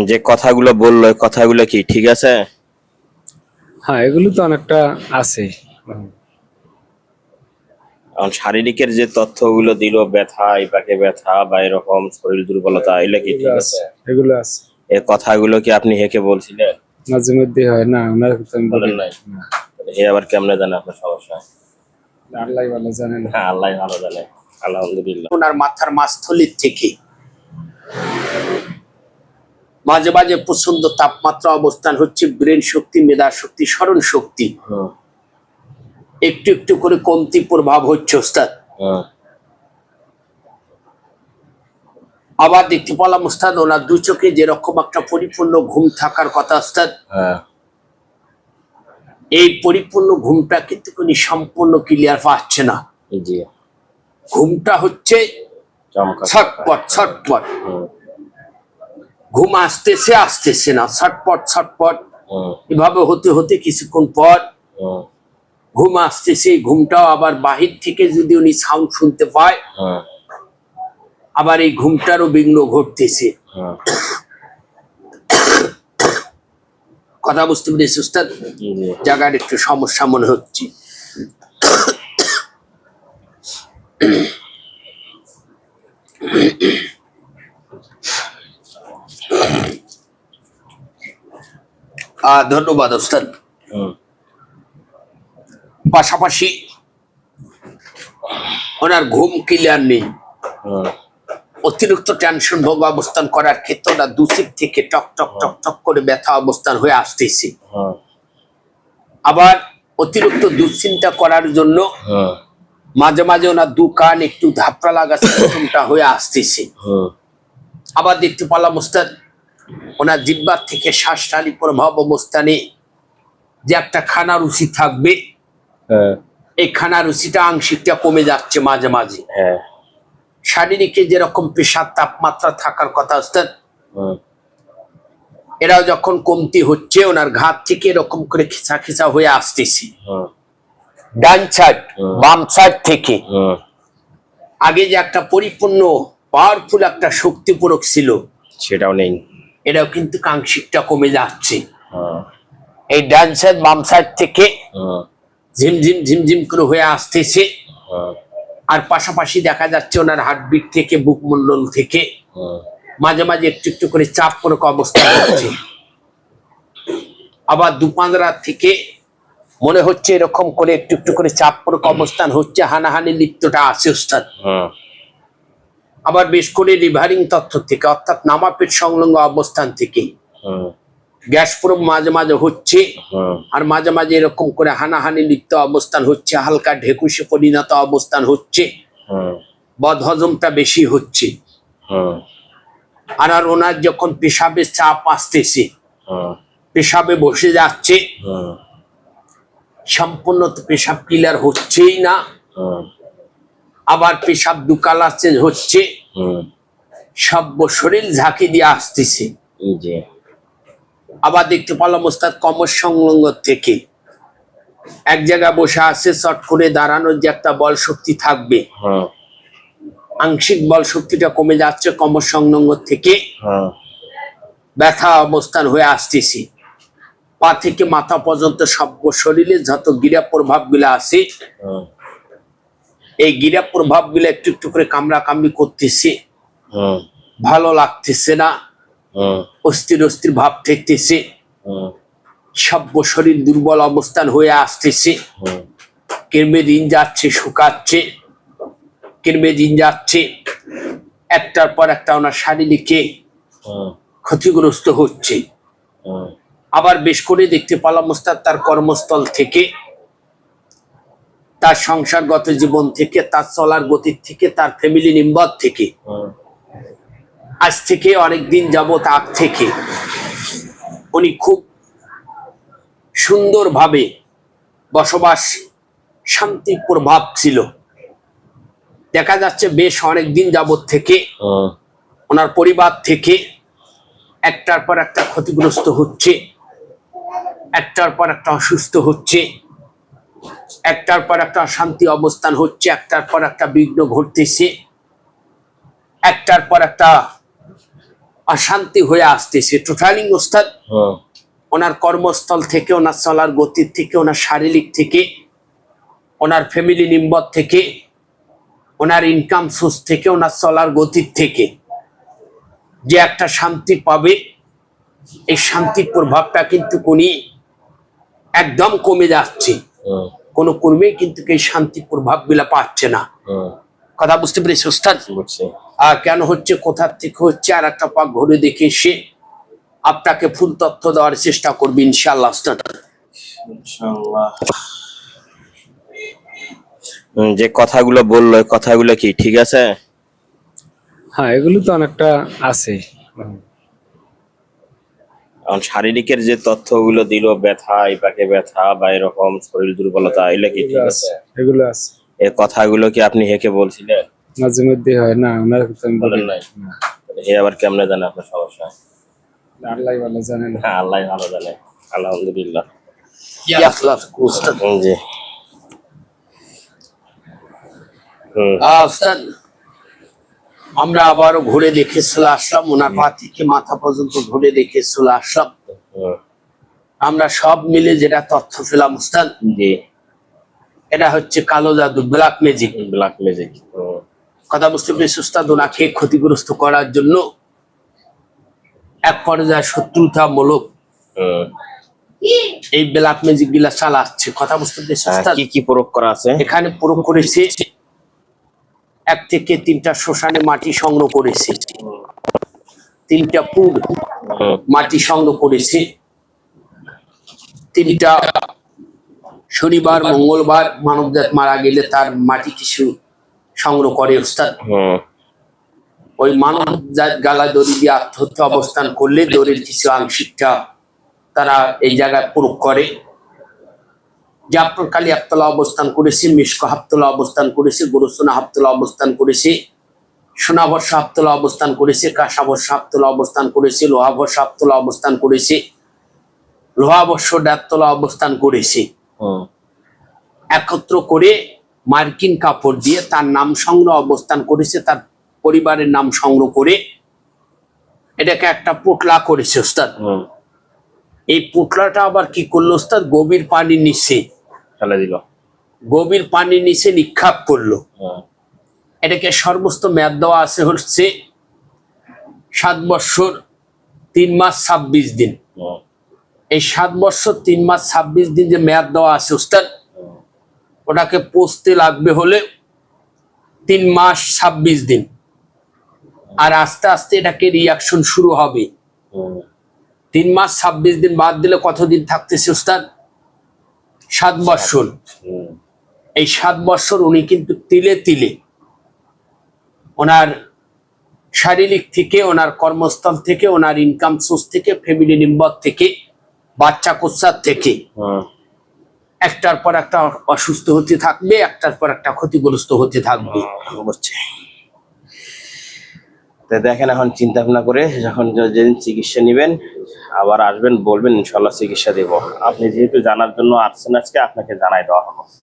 যে কথাগুলো বললো কথাগুলো কি ঠিক আছে? হ্যাঁ, এগুলো তো অনেকটা আছে। কারণ শারীরিকের যে তথ্যগুলো দিল, ব্যথা, এই পাকে ব্যথা বা এরকম শরীর দুর্বলতা, এগুলো কি ঠিক আছে? এগুলো আছে। এই কথাগুলো কি আপনি হেকে বলছিলেন? মাঝে মধ্যে হয় না, ওনার তো আমি বলেন বলি নাই? না। হে আবার কেমনে জানে আপনার সমস্যা? আল্লাহ ভালো জানে না। হ্যাঁ, আল্লাহ ভালো জানে। আলহামদুলিল্লাহ। ওনার মাথার মাঝথলির থেকে মাঝে মাঝে প্রচন্ড তাপমাত্রা অবস্থান হচ্ছে, ব্রেন শক্তি, মেধা শক্তি, স্মরণ শক্তি একটু একটু করে কমতি প্রভাব হচ্ছে ওস্তাদ। আবার দেখতে পেলাম ওস্তাদ ওনার দু চোখে যেরকম একটা পরিপূর্ণ ঘুম থাকার কথা ওস্তাদ, এই পরিপূর্ণ ঘুমটা কিন্তু উনি সম্পূর্ণ ক্লিয়ার পাচ্ছে না। ঘুমটা হচ্ছে ছটপট ছটপট, ঘুম আসতেছে আসতেছে না, ছটপট ছটপট এভাবে হতে হতে কিছুক্ষণ পর ঘুম আসতেছে। ঘুমটাও আবার বাহির থেকে যদি উনি সাউন্ড শুনতে পায়, আবার এই ঘুমটারও বিঘ্ন ঘটতেছে। কথা বুঝতে পেরেছি উস্তাদ? জায়গার একটু সমস্যা মনে হচ্ছে। ধন্যবাদ উস্তাদ। পাশাপাশি ওনার ঘুম ক্লিয়ার নেই, অতিরিক্ত টেনশন ভোগ অবস্থান করার ক্ষেত্রে ওনার দুচিক থেকে টক টক টক টক করে ব্যথা অবস্থান হয়ে আসতেছে। আবার অতিরিক্ত দুশ্চিন্তা করার জন্য মাঝে মাঝে ওনার দু কান একটু ধাপড়া লাগাটা হয়ে আসতেছে। আবার দেখতে পেলাম ওস্তাদ ওনার জিহ্বার থেকে শ্বাসনালী প্রভাব অবস্থানে যে একটা খানা রুচি থাকবে, এই খানা রুচিটা আংশিকটা কমে যাচ্ছে মাঝে মাঝে। শারীরিক যেরকম পেশার তাপমাত্রা থাকার কথা ওস্তাদ, এরাও যখন কমতি হচ্ছে, ওনার ঘাট থেকে এরকম করে খিচা খিচা হয়ে আসতেছে। ডান সাইড বাম সাইড থেকে আগে যে একটা পরিপূর্ণ পাওয়ারফুল একটা শক্তি প্রয়োগ ছিল, সেটাও নেই। এটাও কিন্তু আংশিকটা কমে যাচ্ছে। এই ডান সাইড বাম সাইড থেকে ঝিমঝিম ঝিমঝিম করে হয়ে আসতেছে। আর পাশাপাশি দেখা যাচ্ছে ওনার হার্টবিট থেকে, বুক মন্ডল থেকে মাঝে মাঝে একটু একটু করে চাপ প্রয়োগ অবস্থা হচ্ছে। আবার দুপান্দ্রা থেকে মনে হচ্ছে এরকম করে একটু একটু করে চাপ প্রয়োগ অবস্থান হচ্ছে, হানাহানি লিপ্তটা আছে ওস্তাদ। আবার বেশ করে লিভারিং তথ্য থেকে, অর্থাৎ নামাপেট সংলগ্ন অবস্থান থেকে গ্যাস প্রোব মাঝে মাঝে হচ্ছে, আর মাঝে মাঝে এরকম করে হানাহানি লিপ্ত অবস্থান হচ্ছে, হালকা ঢেকুশে পরিণত অবস্থান হচ্ছে, বদহজমটা বেশি হচ্ছে। আর ওনার যখন পেশাবে চাপ আসতেছে, পেশাবে বসে যাচ্ছে, সম্পূর্ণ পেশাব ক্লিয়ার হচ্ছেই না, আবার পেশাব দুকালা চেঞ্জ হচ্ছে, সব শরীর ঝাঁকি দিয়ে আসতেছে। আবার দেখতে পেলাম ওস্তাদ কমর সংলগ্ন থেকে এক জায়গায় বসে আছে, চট করে দাঁড়ানোর যে একটা বল শক্তি থাকবে, আংশিক বল শক্তিটা কমে যাচ্ছে। কমর সংলগ্ন থেকে ব্যথা অবস্থান হয়ে আসতেছে, পা থেকে মাথা পর্যন্ত সব শরীরে যত গিরা প্রভাব গুলা আছে, এই গিরা প্রভাব গুলা একটু একটু করে কামড়া কামড়ি করতেছে, ভালো লাগতেছে না, অস্থির অস্থির ভাব ঠেকতেছে, সব শরীর দুর্বল অবস্থান হয়ে আসতেছে। কেরমে দিন যাচ্ছে, শুকাচ্ছে, কেরমে দিন যাচ্ছে, একটার পর একটা ওনার শারীরিকে ক্ষতিগ্রস্ত হচ্ছে। আবার বেশ করে দেখতে পেলাম ওস্তাদ তার কর্মস্থল থেকে, তার সংসারগত জীবন থেকে, তার চলার গতির থেকে, তার ফ্যামিলি মেম্বার থেকে, আজ থেকে অনেকদিন যাবত আগ থেকে উনি খুব সুন্দরভাবে বসবাস, শান্তি প্রভাব ছিল। দেখা যাচ্ছে বেশ অনেকদিন যাবত থেকে ওনার পরিবার থেকে একটার পর একটা ক্ষতিগ্রস্ত হচ্ছে, একটার পর একটা অসুস্থ হচ্ছে, একটার পর একটা অশান্তি অবস্থান হচ্ছে, একটার পর একটা বিঘ্ন ঘটতেছে, একটার পর একটা অশান্তি হয়ে আসতেছে টোটালি ওস্তাদ। হুম ওনার কর্মস্থল থেকে, ওনার চলার গতির থেকে, ওনার শারীরিক থেকে, ওনার ফ্যামিলি মেম্বার থেকে, ওনার ইনকাম সোর্স থেকে, ওনার চলার গতির থেকে যে একটা শান্তি পাবে, এই শান্তির প্রভাবটা কিন্তু উনি একদম কমে যাচ্ছে। হুম কোনো কর্মী কিন্তু এই শান্তির প্রভাব গুলা পাচ্ছে না। হুম কথা বুঝতে পেরেছি ওস্তাদ? বুঝছি। আর কেন হচ্ছে, কোথার থেকে হচ্ছে, আর একটা পাক ঘুরে দেখে এসে আপনাকে ফুল তথ্য দেওয়ার চেষ্টা করবে ইনশাআল্লাহ ওস্তাদ। ইনশাআল্লাহ। যে কথাগুলো বললো, এই কথাগুলো কি ঠিক আছে? হ্যাঁ, এগুলো তো অনেকটা আছে। এখন শারীরিকের যে তথ্যগুলো দিল, ব্যথা, এই পাকে ব্যথা বা এরকম শরীর দুর্বলতা, এগুলো কি ঠিক আছে? এগুলো আছে, এই কথাগুলো কি আপনি হেকে বলছিলেন? মাঝে মধ্যে হয় না, ওনার তো আমি বলি বলেন নাই? না। হে আবার কেমনে জানে আপনার সমস্যা? আল্লাহ ভালো জানে না। হ্যাঁ, আল্লাহ ভালো জানে। আলহামদুলিল্লাহ। ইয়াখলাস ওস্তাদ। জি। হুম ওস্তাদ, আমরা আবারও ঘুরে দেখে চলে আসলাম, ওনার পা থেকে মাথা পর্যন্ত ঘুরে দেখে চলে আসলাম। হুম, আমরা সব মিলে যেটা তথ্য পেলাম ওস্তাদ, জি। এটা হচ্ছে কালো জাদু, ব্ল্যাক ম্যাজিক। Black magic. কথা বুঝতে পেরেছি ওস্তাদ? ওনাকে ক্ষতিগ্রস্ত করার জন্য এক পর্যায়ে শত্রুতামূলক এই ব্ল্যাক ম্যাজিক গুলা চালাচ্ছে। কথা বুঝতে পেরেছি ওস্তাদ? কি কি প্রয়োগ করা আছে? এখানে প্রয়োগ করেছে 1 থেকে 3টা শ্মশানে মাটি সংগ্রহ করেছে, 3টা পুর মাটি সংগ্রহ করেছে, 3টা শনিবার মঙ্গলবার মানবজাত মারা গেলে তার মাটি কিছু সংগ্রহ করে ওস্তাদ। ওই মানবজাত গালা দড়ি দিয়ে আত্মহত্যা অবস্থান করলে দড়ির কিছু আংশিকটা তারা এই জায়গায় প্রয়োগ করে। জাফর কালী হাবতলা অবস্থান করেছে, মিশকা হাবতলা অবস্থান করেছে, গুরুসোনা হাবতলা অবস্থান করেছে, সোনাবর্ষা হাবতলা অবস্থান করেছে, কাঁসাবর্ষা হাবতলা অবস্থান করেছে, লোহাবর্ষা হাবতলা অবস্থান করেছে, লোহাবর্ষ ডাবতলা অবস্থান করেছে। একত্র করে মার্কিন কাপড় দিয়ে তার নাম সংগ্রহ অবস্থান করেছে, তার পরিবারের নাম সংগ্রহ করে এটাকে একটা পোটলা করেছে ওস্তাদ। এই পোটলাটা আবার কি করলো ওস্তাদ, গভীর পানির নিচে ফেলে দিল। গভীর পানির নিচে নিক্ষেপ করলো। এটাকে সর্বোচ্চ মেয়াদ দেওয়া আছে হচ্ছে 7 বছর 3 মাস 26 দিন। এই 7 বছর 3 মাস 26 দিন যে মেয়াদ দেওয়া আছে ওস্তাদ, ওটাকে পৌঁছতে লাগবে হলে 3 মাস 26 দিন। আর আস্তে আস্তে এটাকে রিয়াকশন শুরু হবে। 3 মাস 26 দিন বাদ দিলে কতদিন থাকতেছে ওস্তাদ? 7 বছর। এই 7 বছর উনি কিন্তু তিলে তিলে ওনার শারীরিক থেকে, ওনার কর্মস্থল থেকে, ওনার ইনকাম সোর্স থেকে, ফ্যামিলি মেম্বার থেকে, বাচ্চা কোচ্চার থেকে একটার পর একটা অসুস্থ হতে থাকবে, একটার পর একটা ক্ষতিগ্রস্ত হতে থাকবে। দেখেন, এখন চিন্তা ভাবনা করে যখন যেদিন চিকিৎসা নেবেন আবার আসবেন, বলবেন, ইনশাল্লাহ চিকিৎসা দেব। আপনি যেহেতু জানার জন্য আসছেন আজকে, আপনাকে জানাই দেওয়া হলো।